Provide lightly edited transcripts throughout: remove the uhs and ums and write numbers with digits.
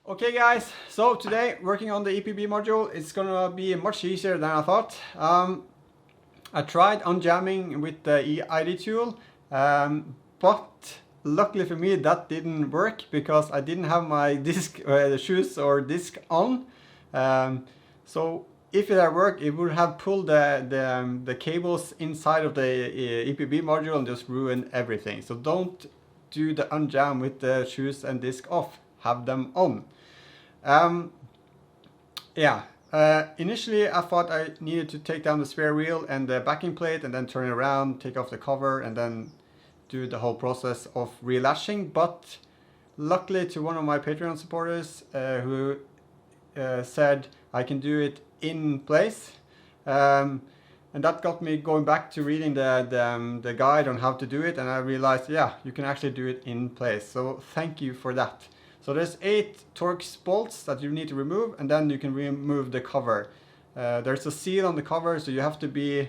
Okay guys, so today working on the EPB module. It's gonna be much easier than I thought. I tried unjamming with the ID tool, but luckily for me that didn't work because I didn't have my disc, the shoes or disc on. So if it had worked, it would have pulled the cables inside of the EPB module and just ruined everything. So don't do the unjam with the shoes and disc off. Have them on. Initially I thought I needed to take down the spare wheel and the backing plate and then turn it around, take off the cover and then do the whole process of relashing, but luckily to one of my Patreon supporters who said I can do it in place, and that got me going back to reading the guide on how to do it, and I realized, yeah, you can actually do it in place. So thank you for that. So there's 8 Torx bolts that you need to remove, and then you can remove the cover. There's a seal on the cover, so you have to be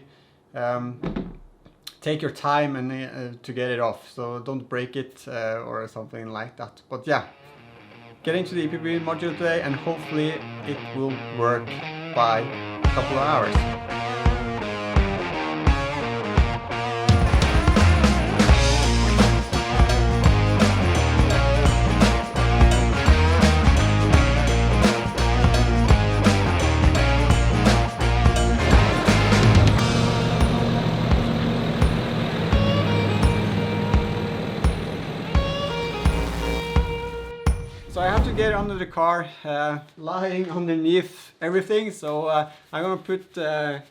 take your time and to get it off. So don't break it or something like that. But yeah, getting to the EPB module today, and hopefully it will work by a couple of hours. So I have to get under the car, lying underneath everything. So I'm gonna put the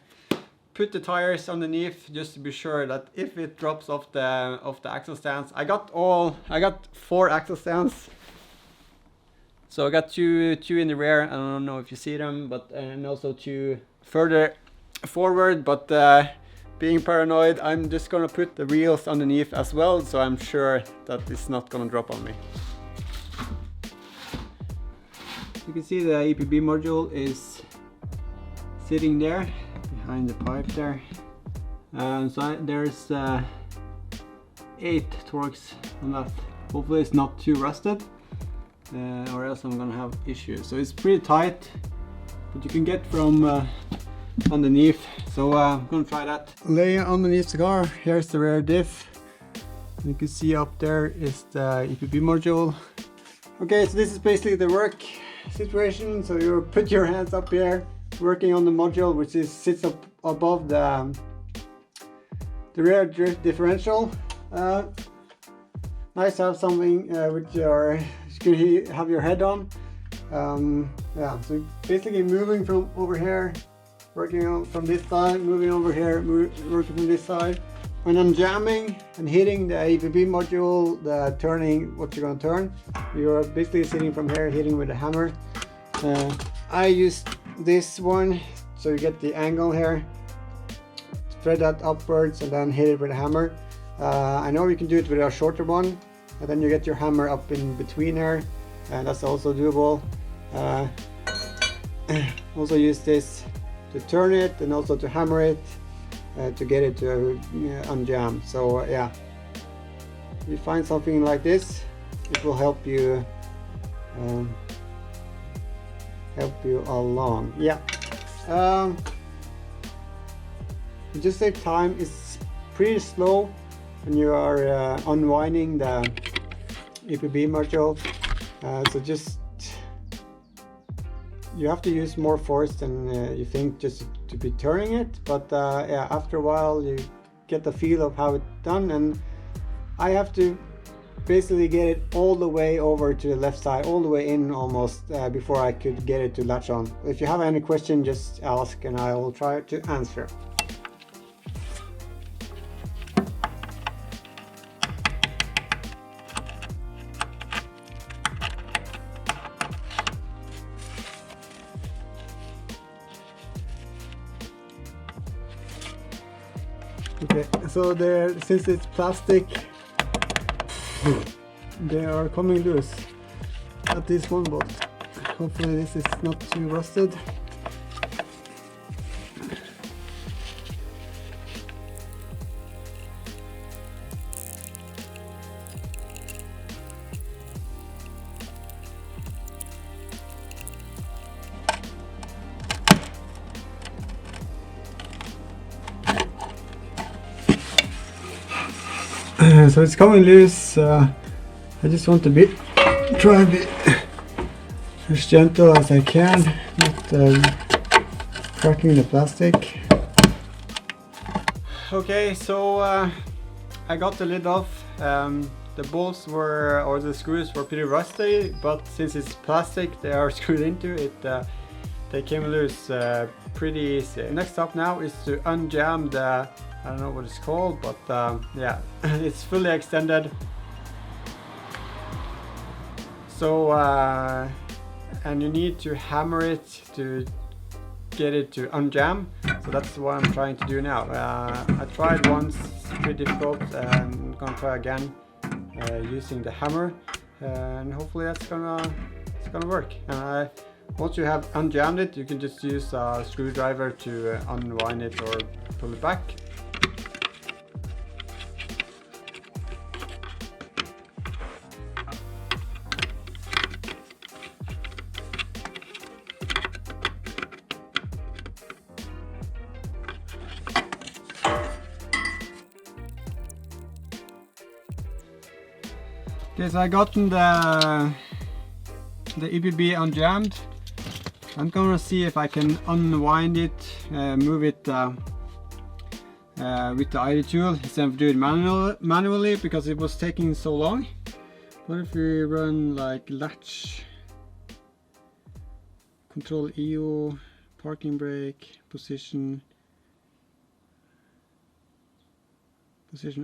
tires underneath just to be sure that if it drops off the axle stands. I got 4 axle stands. So I got two in the rear. I don't know if you see them, but and also 2 further forward. But being paranoid, I'm just gonna put the wheels underneath as well, so I'm sure that it's not gonna drop on me. You can see the EPB module is sitting there behind the pipe there. There's 8 Torx on that. Hopefully it's not too rusted, or else I'm gonna have issues. So it's pretty tight, but you can get from underneath. So I'm gonna try that. Laying underneath the car, here's the rear diff. You can see up there is the EPB module. Okay, so this is basically the work situation. So you put your hands up here, working on the module, which sits up above the rear differential. Nice to have something which you can have your head on. Yeah, so basically moving from over here, working on from this side, moving over here, working from this side. When I'm jamming and hitting the EPB module, turning what you're going to turn, you're basically sitting from here, hitting with a hammer. I use this one, so you get the angle here. Thread that upwards and then hit it with a hammer. I know you can do it with a shorter one, and then you get your hammer up in between here, and that's also doable. Also use this to turn it and also to hammer it. To get it to unjam. So yeah, if you find something like this, it will help you along. Yeah, it just takes time. It's pretty slow when you are unwinding the EPB module. So just you have to use more force than you think just to be turning it, but yeah, after a while you get the feel of how it's done, and I have to basically get it all the way over to the left side, all the way in almost, before I could get it to latch on. If you have any question, just ask and I will try to answer. Okay, so since it's plastic, they are coming loose at this one, but hopefully this is not too rusted. So it's coming loose. I just want to try to be as gentle as I can, not cracking the plastic. Okay, so I got the lid off. The bolts were, or the screws were pretty rusty, but since it's plastic they are screwed into it, they came loose pretty easy. Next up now is to unjam the, I don't know what it's called, but yeah, it's fully extended. So and you need to hammer it to get it to unjam. So that's what I'm trying to do now. I tried once, it's pretty difficult, and I'm gonna try again using the hammer, and hopefully it's gonna work. And once you have unjammed it, you can just use a screwdriver to unwind it or pull it back. Okay, so I gotten the EPB unjammed. I'm gonna see if I can unwind it, move it with the ID tool instead of doing it manually because it was taking so long. What if we run like latch, control EO, parking brake, position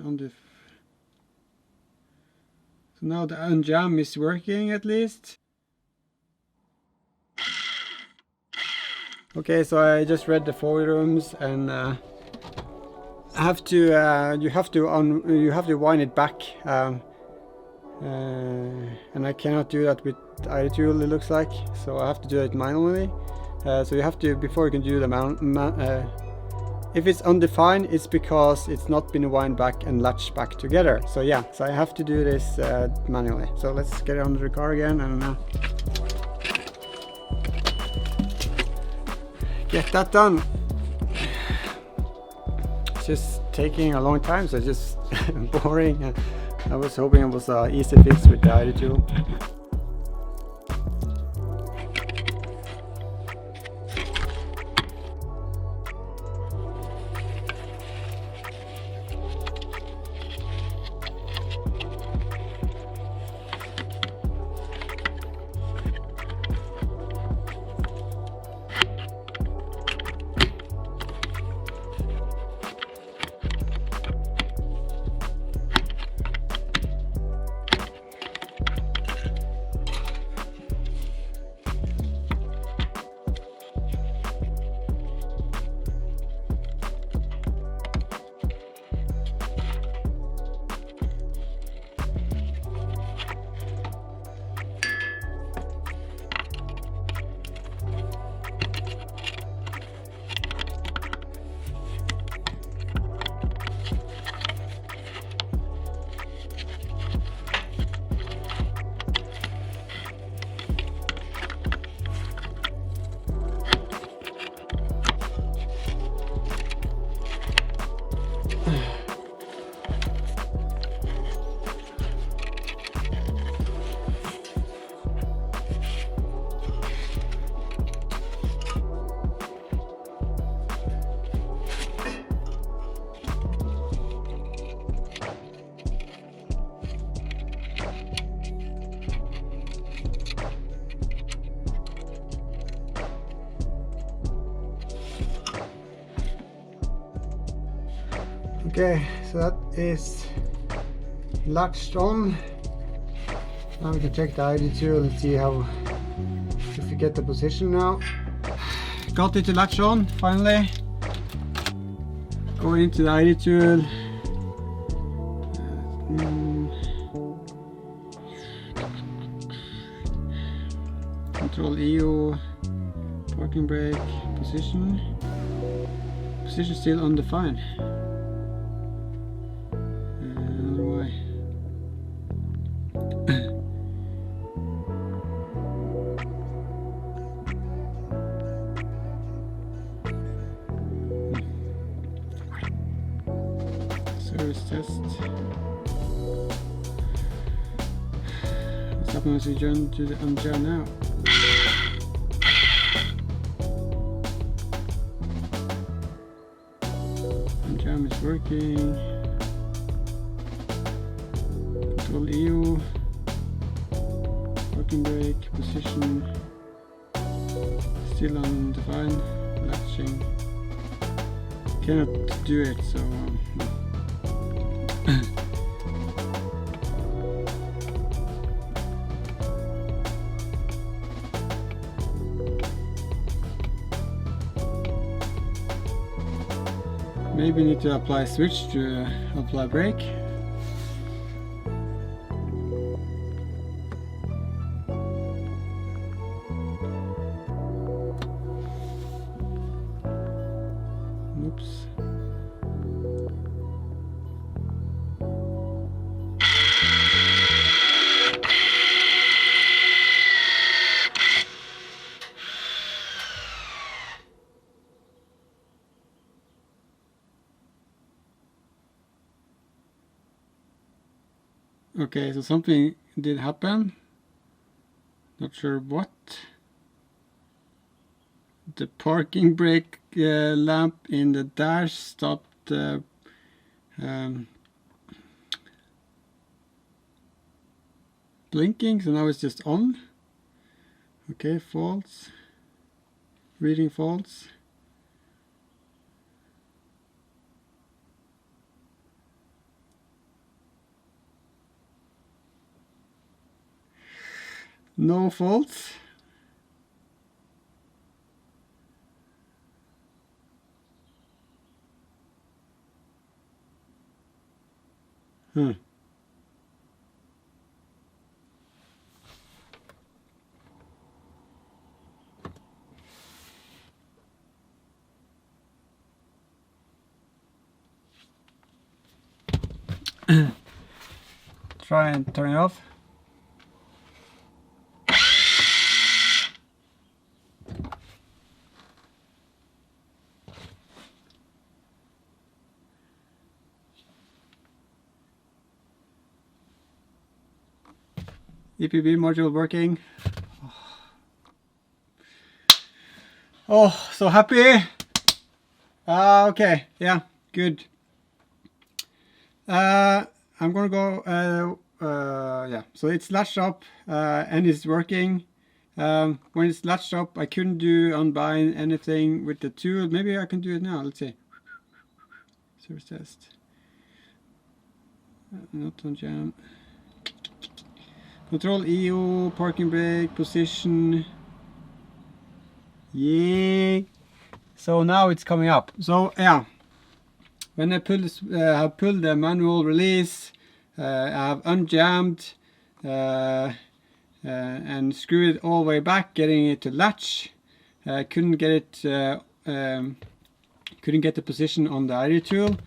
on the. So now the unjam is working at least. Okay, so I just read the forums, and you have to wind it back, and I cannot do that with ID tool, it looks like, so I have to do it manually. So you have to, before you can do the if it's undefined, it's because it's not been wind back and latched back together. So yeah, so I have to do this manually. So let's get it under the car again and get that done. It's just taking a long time, so it's just boring. I was hoping it was an easy fix with the ID tool. Okay, so that is latched on. Now we can check the ID tool and see how, if we get the position now. Got it to latch on finally. Going into the ID tool. Control EO, parking brake, position. Position still undefined. Service test. I'm going to join to the unjam now. Unjam is working. Control EU. Parking brake position. Still undefined. Latching. Cannot do it, so maybe need to apply switch to apply brake. Oops. Okay, so something did happen. Not sure what. The parking brake lamp in the dash stopped blinking, so now it's just on. Okay, false. Reading false. No faults. Try and turn it off. EPB module working. Oh, so happy. Okay, yeah, good. I'm gonna go, yeah, so it's latched up and it's working. When it's latched up, I couldn't do unbind anything with the tool. Maybe I can do it now. Let's see. Service test. Not unjam. Control EU, parking brake, position. Yeah. So now it's coming up. So yeah, when I pull this, have pulled the manual release, I have unjammed and screwed it all the way back, getting it to latch. Couldn't get it. Couldn't get the position on the IR tool.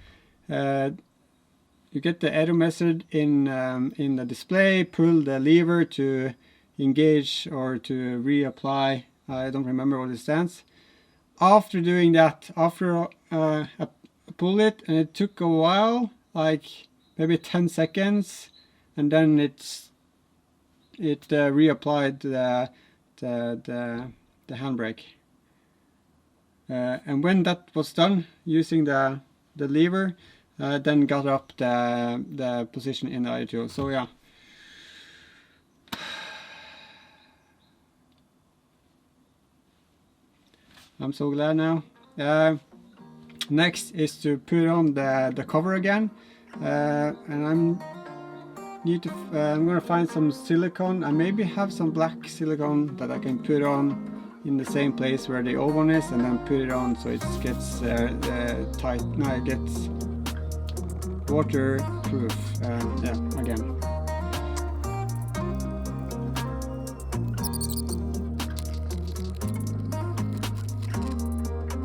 You get the error message in the display. Pull the lever to engage or to reapply. I don't remember what it stands. After doing that, after I pulled it, and it took a while, like maybe 10 seconds, and then it reapplied the handbrake. And when that was done, using the lever, then got up the position in the IR tool. So yeah. I'm so glad now. Next is to put on the cover again, and I'm gonna find some silicone. I maybe have some black silicone that I can put on in the same place where the old one is, and then put it on so it gets tight. No, it gets waterproof. Yeah, again.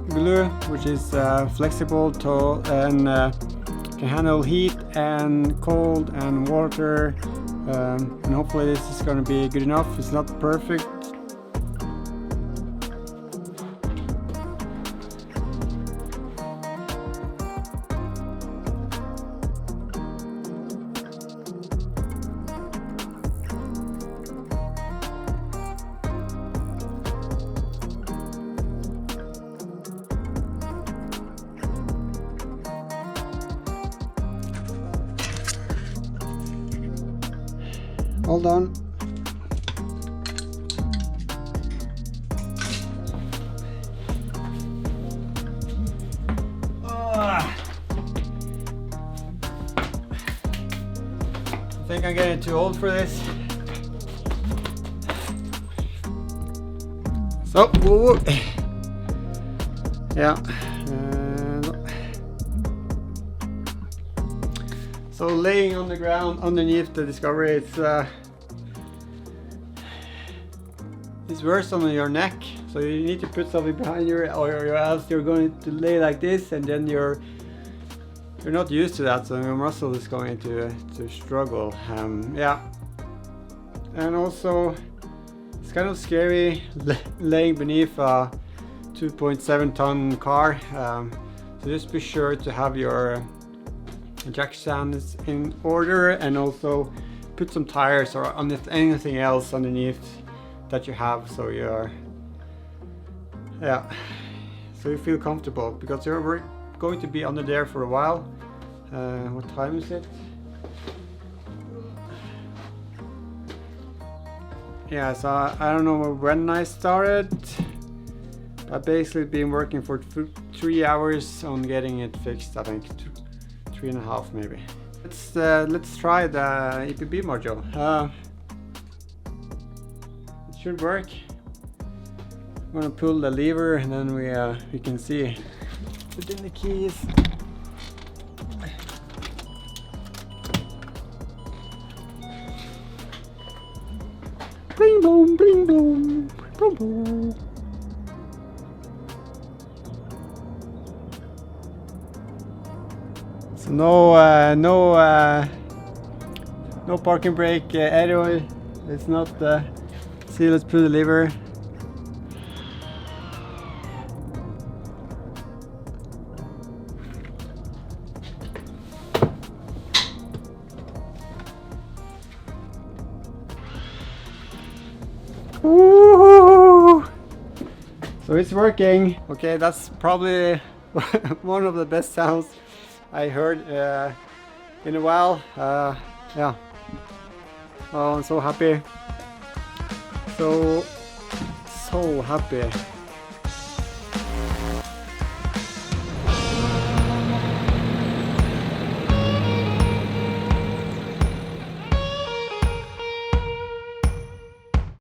Glue, which is flexible and can handle heat and cold and water, and hopefully this is going to be good enough. It's not perfect. Hold on. I think I'm getting too old for this. So, whoa. Yeah. So laying on the ground underneath the Discovery, it's worse on your neck. So you need to put something behind you, or else you're going to lay like this, and then you're not used to that, so your muscle is going to struggle. Yeah, and also it's kind of scary laying beneath a 2.7 ton car. So just be sure to have your jack stands in order, and also put some tires or anything else underneath that you have, so you're so you feel comfortable, because you're going to be under there for a while. What time is it? Yeah, so I don't know when I started. I've basically been working for 3 hours on getting it fixed. I think 3.5 maybe. Let's try the EPB module. It should work. I'm gonna pull the lever, and then we can see. Put in the keys. Bling boom, bling boom, boom boom. So no parking brake anyway. It's not. See, let's pull the lever. Woo! So it's working. Okay, that's probably one of the best sounds I heard in a while. Yeah. Oh, I'm so happy. So happy.